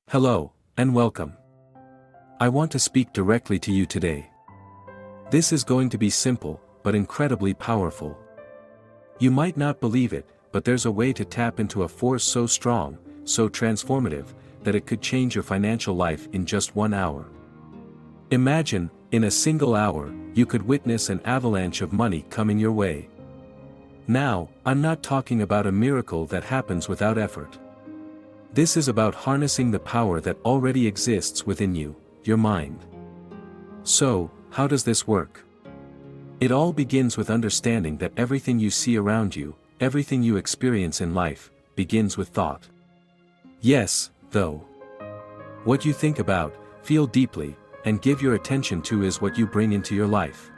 Hello, and welcome. I want to speak directly to you today. This is going to be simple, but incredibly powerful. You might not believe it, but there's a way to tap into a force so strong, so transformative, that it could change your financial life in just 1 hour. Imagine, in a single hour, you could witness an avalanche of money coming your way. Now, I'm not talking about a miracle that happens without effort. This is about harnessing the power that already exists within you, your mind. So, how does this work? It all begins with understanding that everything you see around you, everything you experience in life, begins with thought. Yes, though. What you think about, feel deeply, and give your attention to is what you bring into your life.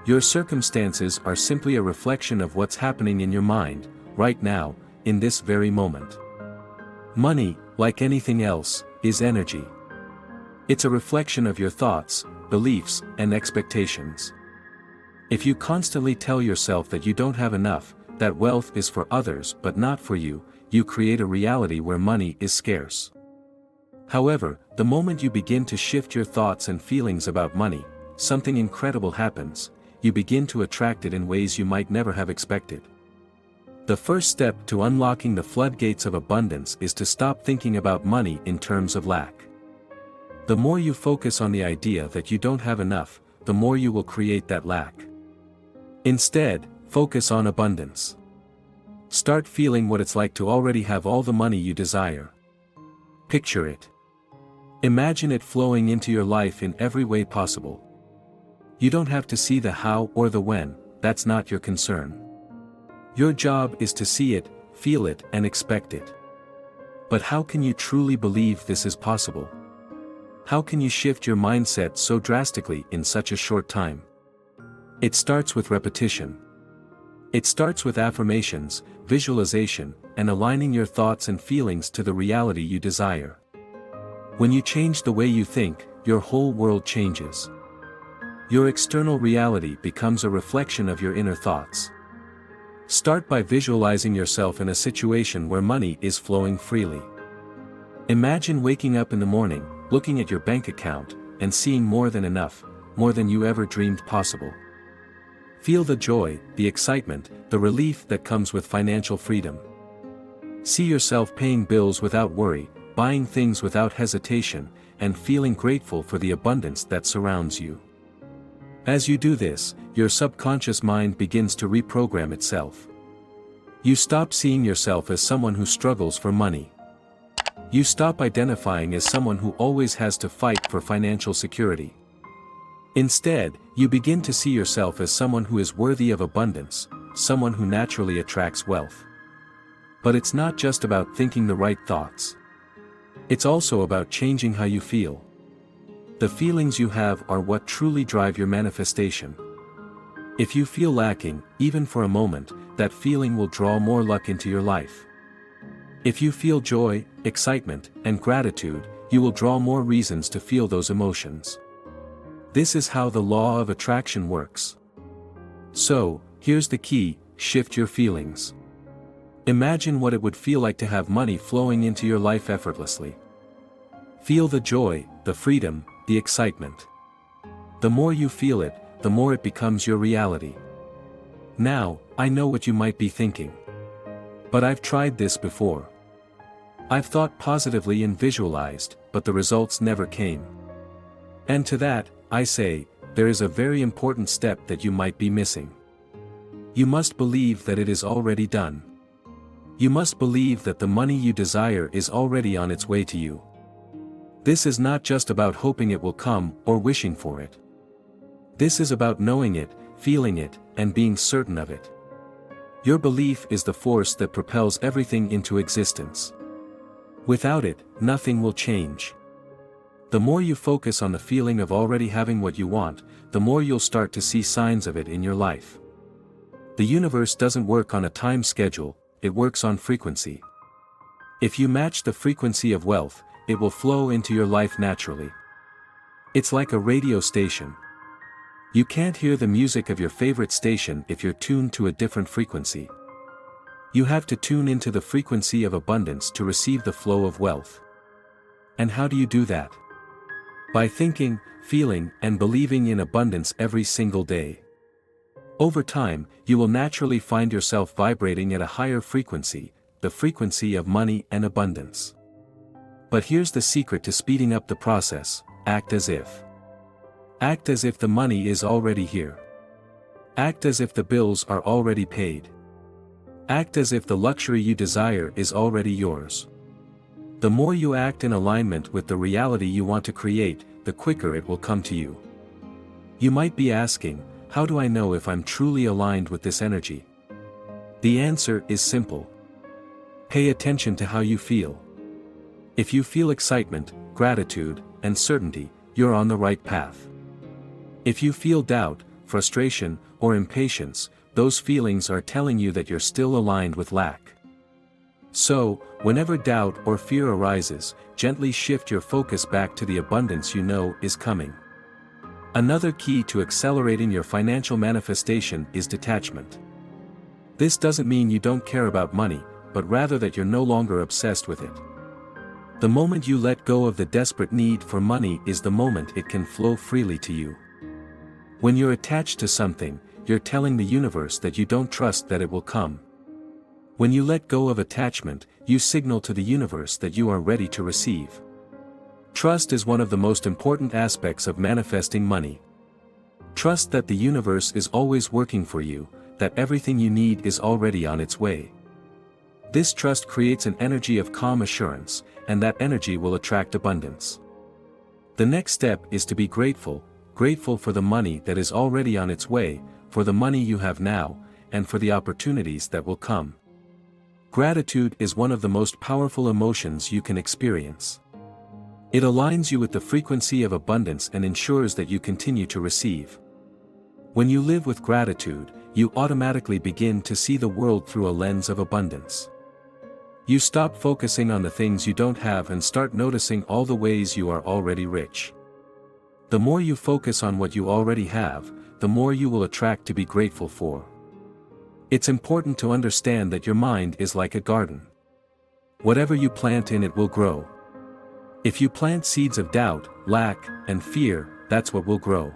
Your circumstances are simply a reflection of what's happening in your mind, right now, in this very moment. Money, like anything else, is energy. It's a reflection of your thoughts, beliefs, and expectations. If you constantly tell yourself that you don't have enough, that wealth is for others but not for you, you create a reality where money is scarce. However, the moment you begin to shift your thoughts and feelings about money, something incredible happens. You begin to attract it in ways you might never have expected. The first step to unlocking the floodgates of abundance is to stop thinking about money in terms of lack. The more you focus on the idea that you don't have enough, the more you will create that lack. Instead, focus on abundance. Start feeling what it's like to already have all the money you desire. Picture it. Imagine it flowing into your life in every way possible. You don't have to see the how or the when, that's not your concern. Your job is to see it, feel it, and expect it. But how can you truly believe this is possible? How can you shift your mindset so drastically in such a short time? It starts with repetition. It starts with affirmations, visualization, and aligning your thoughts and feelings to the reality you desire. When you change the way you think, your whole world changes. Your external reality becomes a reflection of your inner thoughts. Start by visualizing yourself in a situation where money is flowing freely. Imagine waking up in the morning, looking at your bank account, and seeing more than enough, more than you ever dreamed possible. Feel the joy, the excitement, the relief that comes with financial freedom. See yourself paying bills without worry, buying things without hesitation, and feeling grateful for the abundance that surrounds you. As you do this, your subconscious mind begins to reprogram itself. You stop seeing yourself as someone who struggles for money. You stop identifying as someone who always has to fight for financial security. Instead, you begin to see yourself as someone who is worthy of abundance, someone who naturally attracts wealth. But it's not just about thinking the right thoughts. It's also about changing how you feel. The feelings you have are what truly drive your manifestation. If you feel lacking, even for a moment, that feeling will draw more luck into your life. If you feel joy, excitement, and gratitude, you will draw more reasons to feel those emotions. This is how the law of attraction works. So, here's the key: shift your feelings. Imagine what it would feel like to have money flowing into your life effortlessly. Feel the joy, the freedom, the excitement. The more you feel it, the more it becomes your reality. Now, I know what you might be thinking. But I've tried this before. I've thought positively and visualized, but the results never came. And to that, I say, there is a very important step that you might be missing. You must believe that it is already done. You must believe that the money you desire is already on its way to you. This is not just about hoping it will come or wishing for it. This is about knowing it, feeling it, and being certain of it. Your belief is the force that propels everything into existence. Without it, nothing will change. The more you focus on the feeling of already having what you want, the more you'll start to see signs of it in your life. The universe doesn't work on a time schedule, it works on frequency. If you match the frequency of wealth, it will flow into your life naturally. It's like a radio station. You can't hear the music of your favorite station if you're tuned to a different frequency. You have to tune into the frequency of abundance to receive the flow of wealth. And how do you do that? By thinking, feeling, and believing in abundance every single day. Over time, you will naturally find yourself vibrating at a higher frequency, the frequency of money and abundance. But here's the secret to speeding up the process: act as if. Act as if the money is already here. Act as if the bills are already paid. Act as if the luxury you desire is already yours. The more you act in alignment with the reality you want to create, the quicker it will come to you. You might be asking, how do I know if I'm truly aligned with this energy? The answer is simple. Pay attention to how you feel. If you feel excitement, gratitude, and certainty, you're on the right path. If you feel doubt, frustration, or impatience, those feelings are telling you that you're still aligned with lack. So, whenever doubt or fear arises, gently shift your focus back to the abundance you know is coming. Another key to accelerating your financial manifestation is detachment. This doesn't mean you don't care about money, but rather that you're no longer obsessed with it. The moment you let go of the desperate need for money is the moment it can flow freely to you. When you're attached to something, you're telling the universe that you don't trust that it will come. When you let go of attachment, you signal to the universe that you are ready to receive. Trust is one of the most important aspects of manifesting money. Trust that the universe is always working for you, that everything you need is already on its way. This trust creates an energy of calm assurance, and that energy will attract abundance. The next step is to be grateful for the money that is already on its way, for the money you have now, and for the opportunities that will come. Gratitude is one of the most powerful emotions you can experience. It aligns you with the frequency of abundance and ensures that you continue to receive. When you live with gratitude, you automatically begin to see the world through a lens of abundance. You stop focusing on the things you don't have and start noticing all the ways you are already rich. The more you focus on what you already have, the more you will attract to be grateful for. It's important to understand that your mind is like a garden. Whatever you plant in it will grow. If you plant seeds of doubt, lack, and fear, that's what will grow.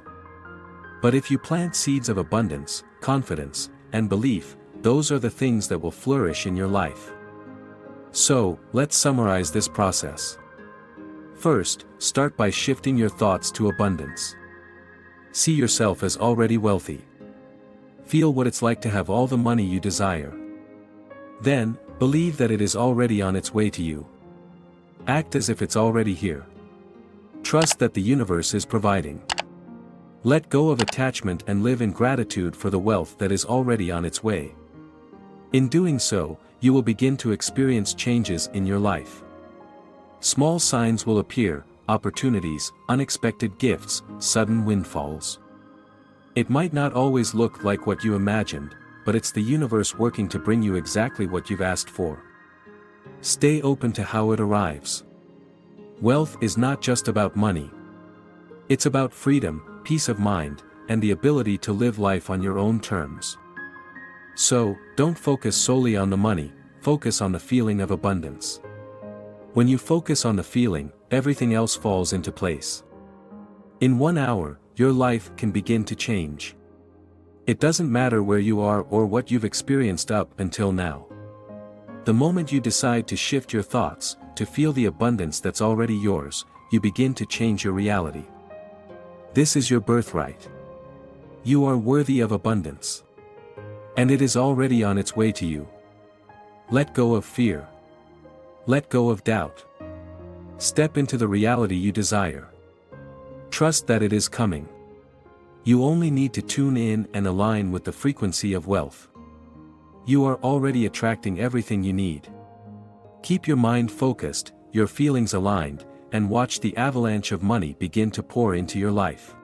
But if you plant seeds of abundance, confidence, and belief, those are the things that will flourish in your life. So, let's summarize this process. First, start by shifting your thoughts to abundance. See yourself as already wealthy. Feel what it's like to have all the money you desire. Then, believe that it is already on its way to you. Act as if it's already here. Trust that the universe is providing. Let go of attachment and live in gratitude for the wealth that is already on its way. In doing so, you will begin to experience changes in your life. Small signs will appear: opportunities, unexpected gifts, sudden windfalls. It might not always look like what you imagined, but it's the universe working to bring you exactly what you've asked for. Stay open to how it arrives. Wealth is not just about money. It's about freedom, peace of mind, and the ability to live life on your own terms. So, don't focus solely on the money, focus on the feeling of abundance. When you focus on the feeling, everything else falls into place. In 1 hour, your life can begin to change. It doesn't matter where you are or what you've experienced up until now. The moment you decide to shift your thoughts, to feel the abundance that's already yours, you begin to change your reality. This is your birthright. You are worthy of abundance. And it is already on its way to you. Let go of fear. Let go of doubt. Step into the reality you desire. Trust that it is coming. You only need to tune in and align with the frequency of wealth. You are already attracting everything you need. Keep your mind focused, your feelings aligned, and watch the avalanche of money begin to pour into your life.